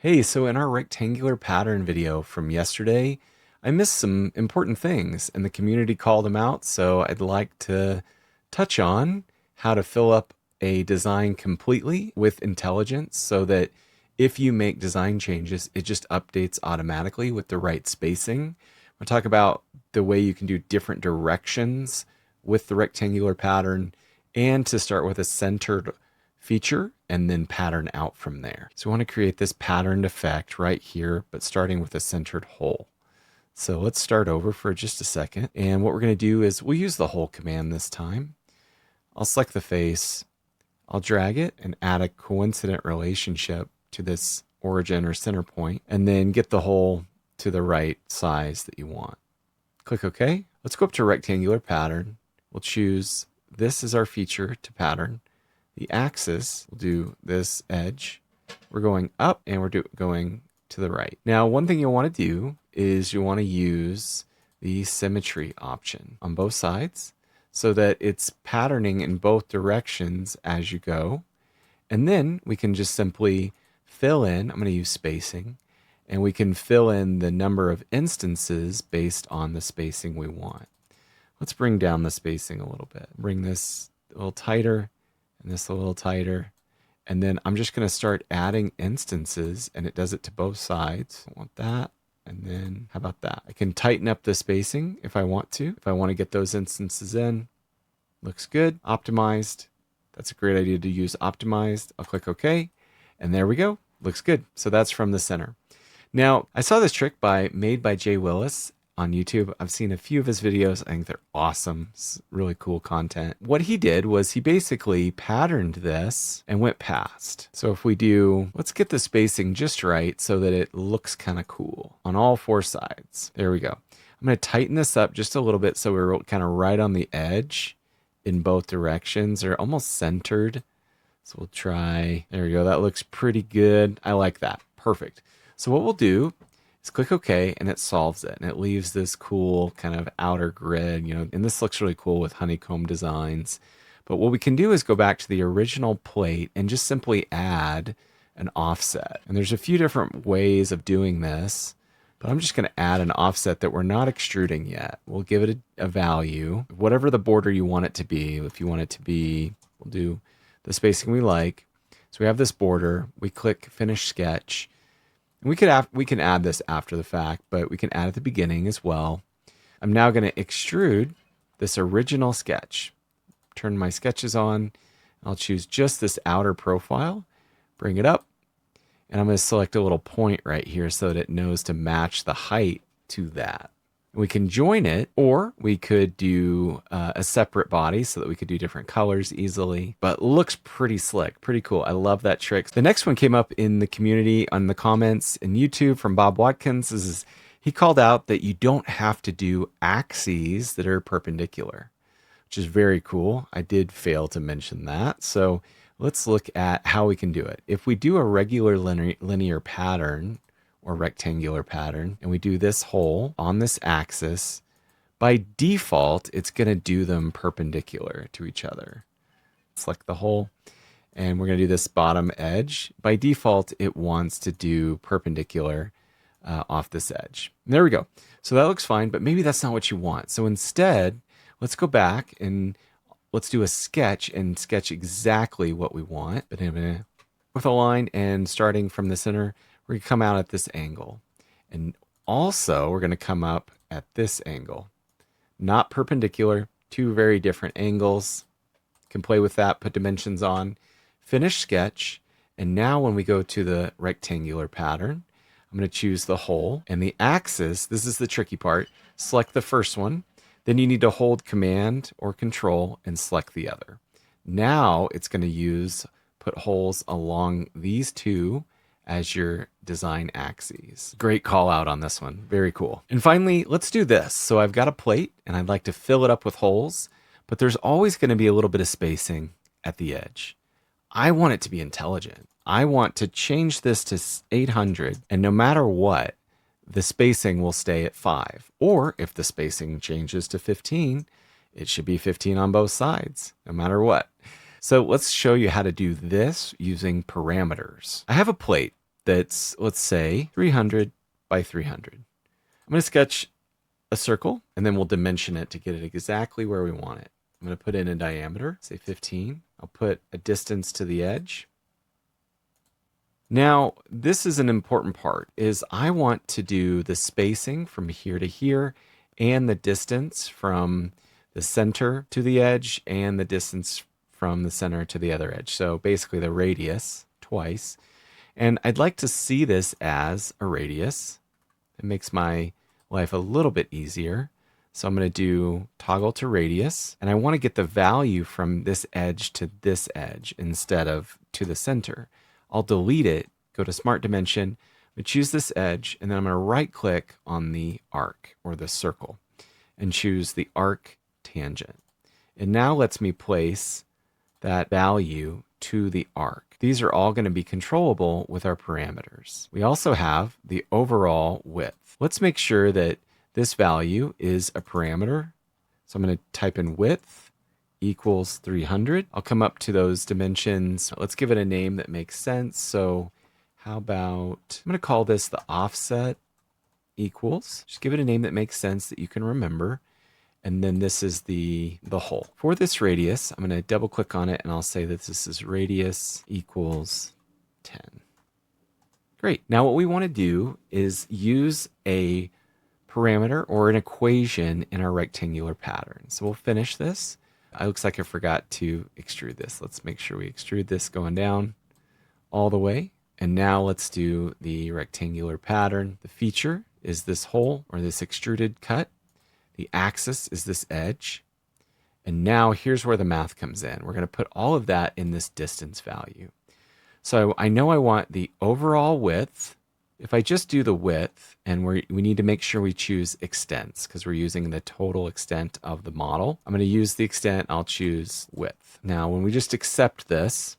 Hey, so in our rectangular pattern video from yesterday, I missed some important things and the community called them out, so I'd like to touch on how to fill up a design completely with intelligence so that if you make design changes, it just updates automatically with the right spacing. We'll talk about the way you can do different directions with the rectangular pattern and to start with a centered feature and then pattern out from there. So we want to create this patterned effect right here, but starting with a centered hole. So let's start over for just a second. And what we're going to do is we'll use the hole command this time. I'll select the face. I'll drag it and add a coincident relationship to this origin or center point, and then get the hole to the right size that you want. Click OK. Let's go up to rectangular pattern. We'll choose this as our feature to pattern. The axis, we'll do this edge. We're going up and we're going to the right. Now, one thing you'll want to do is you want to use the symmetry option on both sides so that it's patterning in both directions as you go. And then we can just simply fill in, I'm going to use spacing, and we can fill in the number of instances based on the spacing we want. Let's bring down the spacing a little bit. Bring this a little tighter. And this a little tighter. And then I'm just going to start adding instances, and it does it to both sides. I want that. And then how about that? I can tighten up the spacing if I want to. If I want to get those instances in. Looks good. Optimized. That's a great idea to use optimized. I'll click OK. And there we go. Looks good. So that's from the center. Now, I saw this trick made by Jay Willis on YouTube. I've seen a few of his videos. I think they're awesome. It's really cool content. What he did was he basically patterned this and went past. So if we do, let's get the spacing just right so that it looks kind of cool on all four sides. There we go. I'm going to tighten this up just a little bit so we're kind of right on the edge in both directions. They're almost centered. So we'll try, there we go. That looks pretty good. I like that. Perfect. So what we'll do is click OK, and it solves it. And it leaves this cool kind of outer grid, and this looks really cool with honeycomb designs. But what we can do is go back to the original plate and just simply add an offset. And there's a few different ways of doing this, but I'm just going to add an offset that we're not extruding yet. We'll give it a value, whatever the border you want it to be. If you want it to be, we'll do the spacing we like. So we have this border. We click Finish Sketch. And we can add this after the fact, but we can add at the beginning as well. I'm now going to extrude this original sketch. Turn my sketches on. I'll choose just this outer profile, bring it up, and I'm going to select a little point right here so that it knows to match the height to that. We can join it, or we could do a separate body so that we could do different colors easily, but looks pretty slick, pretty cool. I love that trick. The next one came up in the community on the comments in YouTube from Bob Watkins. He called out that you don't have to do axes that are perpendicular, which is very cool. I did fail to mention that. So let's look at how we can do it. If we do a regular linear pattern, or rectangular pattern, and we do this hole on this axis, by default, it's going to do them perpendicular to each other. Select the hole, and we're going to do this bottom edge. By default, it wants to do perpendicular off this edge. And there we go. So that looks fine, but maybe that's not what you want. So instead, let's go back and let's do a sketch and sketch exactly what we want. But with a line, and starting from the center, we're going to come out at this angle. And also, we're going to come up at this angle. Not perpendicular, two very different angles. Can play with that, put dimensions on. Finish sketch. And now when we go to the rectangular pattern, I'm going to choose the hole. And the axis, this is the tricky part, select the first one. Then you need to hold Command or Control and select the other. Now it's going to put holes along these two as your design axes. Great call out on this one. Very cool. And finally, let's do this. So I've got a plate and I'd like to fill it up with holes, but there's always going to be a little bit of spacing at the edge. I want it to be intelligent. I want to change this to 800, and no matter what, the spacing will stay at 5. Or if the spacing changes to 15, it should be 15 on both sides, no matter what. So let's show you how to do this using parameters. I have a plate, that's, let's say, 300 by 300. I'm going to sketch a circle, and then we'll dimension it to get it exactly where we want it. I'm going to put in a diameter, say 15. I'll put a distance to the edge. Now, this is an important part, is I want to do the spacing from here to here and the distance from the center to the edge and the distance from the center to the other edge. So basically the radius twice. And I'd like to see this as a radius. It makes my life a little bit easier. So I'm going to do toggle to radius, and I want to get the value from this edge to this edge instead of to the center. I'll delete it, go to Smart Dimension, I'm going to choose this edge, and then I'm going to right click on the arc or the circle and choose the arc tangent. It now lets me place that value to the arc. These are all going to be controllable with our parameters. We also have the overall width. Let's make sure that this value is a parameter. So I'm going to type in width equals 300. I'll come up to those dimensions. Let's give it a name that makes sense. So how about, I'm going to call this the offset equals. Just give it a name that makes sense that you can remember. And then this is the hole. For this radius, I'm going to double click on it and I'll say that this is radius equals 10. Great. Now what we want to do is use a parameter or an equation in our rectangular pattern. So we'll finish this. It looks like I forgot to extrude this. Let's make sure we extrude this going down all the way. And now let's do the rectangular pattern. The feature is this hole or this extruded cut. The axis is this edge. And now here's where the math comes in. We're going to put all of that in this distance value. So I know I want the overall width. If I just do the width, and we need to make sure we choose extents because we're using the total extent of the model. I'm going to use the extent. I'll choose width. Now, when we just accept this,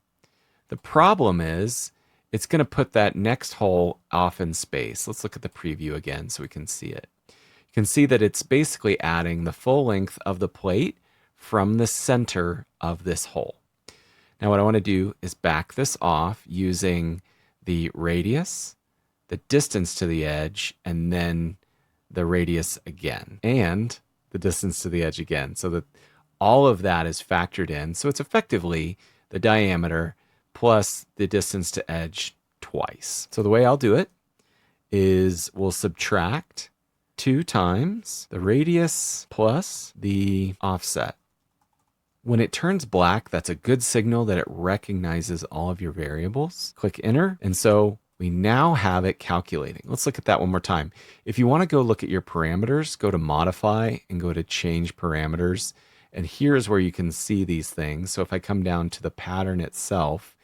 the problem is it's going to put that next hole off in space. Let's look at the preview again so we can see it. You can see that it's basically adding the full length of the plate from the center of this hole. Now, what I want to do is back this off using the radius, the distance to the edge, and then the radius again, and the distance to the edge again, so that all of that is factored in. So it's effectively the diameter plus the distance to edge twice. So the way I'll do it is we'll subtract 2 times the radius plus the offset. When it turns black, that's a good signal that it recognizes all of your variables. Click enter, and so we now have it calculating. Let's look at that one more time. If you want to go look at your parameters, go to modify and go to change parameters. And here's where you can see these things. So if I come down to the pattern itself,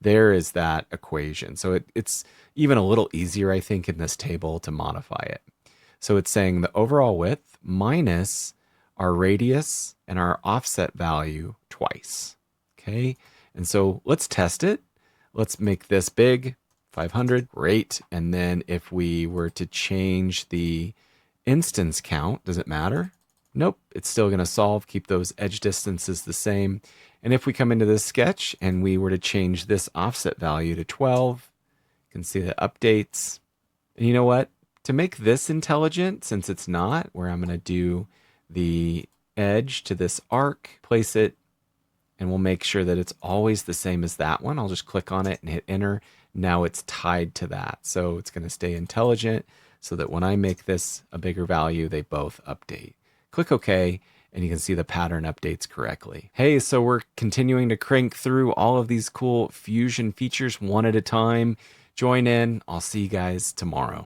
there is that equation. So it's even a little easier, I think, in this table to modify it. So it's saying the overall width minus our radius and our offset value twice. Okay. And so let's test it. Let's make this big. 500, great. And then if we were to change the instance count, does it matter? Nope, it's still going to solve, keep those edge distances the same. And if we come into this sketch and we were to change this offset value to 12, you can see the updates. And you know what? To make this intelligent, since it's not, where I'm going to do the edge to this arc, place it, and we'll make sure that it's always the same as that one. I'll just click on it and hit enter. Now it's tied to that. So it's going to stay intelligent so that when I make this a bigger value, they both update. Click OK, and you can see the pattern updates correctly. Hey, so we're continuing to crank through all of these cool Fusion features one at a time. Join in. I'll see you guys tomorrow.